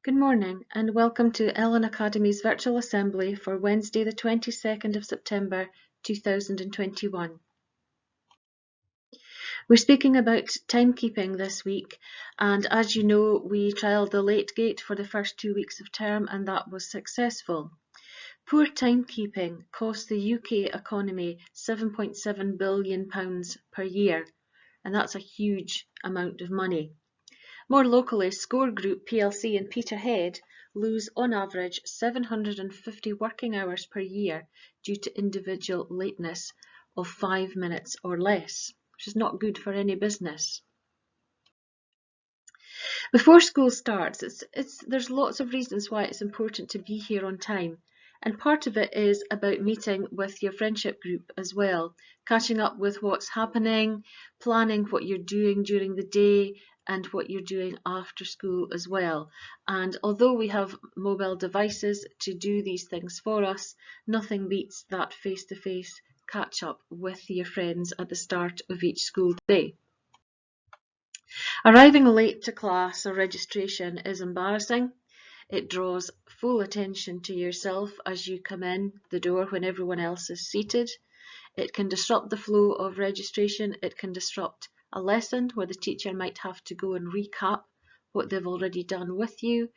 Good morning and welcome to Ellon Academy's virtual assembly for Wednesday the 22nd of September 2021. We're speaking about timekeeping this week, and as you know, we trialled the late gate for the first 2 weeks of term and that was successful. Poor timekeeping costs the UK economy £7.7 billion per year, and that's a huge amount of money. More locally, Score Group plc in Peterhead lose on average 750 working hours per year due to individual lateness of 5 minutes or less, which is not good for any business. Before school starts, there's lots of reasons why it's important to be here on time. And part of it is about meeting with your friendship group as well, catching up with what's happening, planning what you're doing during the day and what you're doing after school as well. And although we have mobile devices to do these things for us, nothing beats that face-to-face catch up with your friends at the start of each school day. Arriving late to class or registration is embarrassing. It draws full attention to yourself as you come in the door when everyone else is seated. It can disrupt the flow of registration. It can disrupt a lesson where the teacher might have to go and recap what they've already done with you,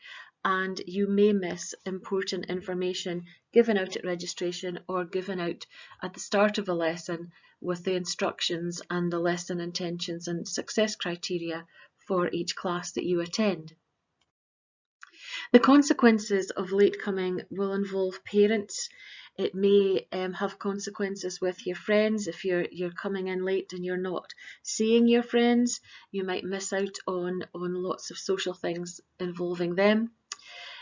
and you may miss important information given out at registration or given out at the start of a lesson with the instructions and the lesson intentions and success criteria for each class that you attend. The consequences of late coming will involve parents. It may have consequences with your friends. If you're coming in late and you're not seeing your friends, you might miss out on lots of social things involving them.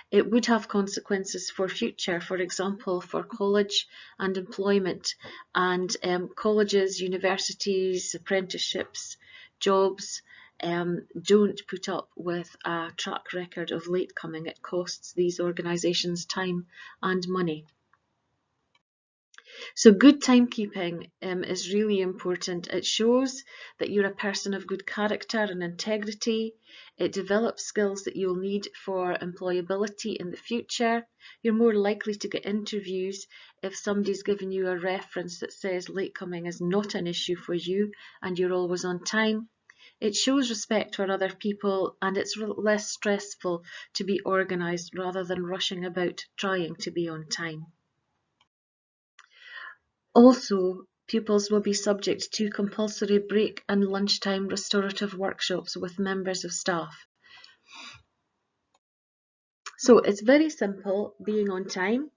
It would have consequences for future, for example, for college and employment, and colleges, universities, apprenticeships, jobs don't put up with a track record of late coming. It costs these organisations time and money. So good timekeeping is really important. It shows that you're a person of good character and integrity. It develops skills that you'll need for employability in the future. You're more likely to get interviews if somebody's given you a reference that says late coming is not an issue for you and you're always on time. It shows respect for other people and it's less stressful to be organised rather than rushing about trying to be on time. Also, pupils will be subject to compulsory break and lunchtime restorative workshops with members of staff. So it's very simple being on time.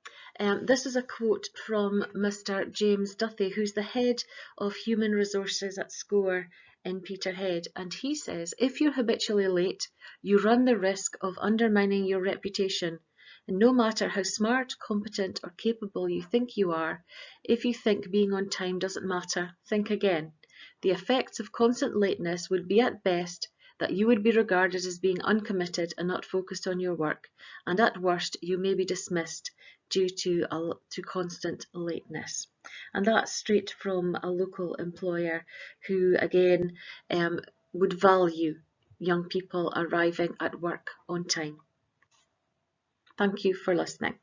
This is a quote from Mr. James Duthie, who's the head of human resources at SCORE in Peterhead, and he says, if you're habitually late, you run the risk of undermining your reputation. And no matter how smart, competent or capable you think you are, if you think being on time doesn't matter, think again. The effects of constant lateness would be at best that you would be regarded as being uncommitted and not focused on your work, and at worst you may be dismissed due to constant lateness. And that's straight from a local employer who again would value young people arriving at work on time. Thank you for listening.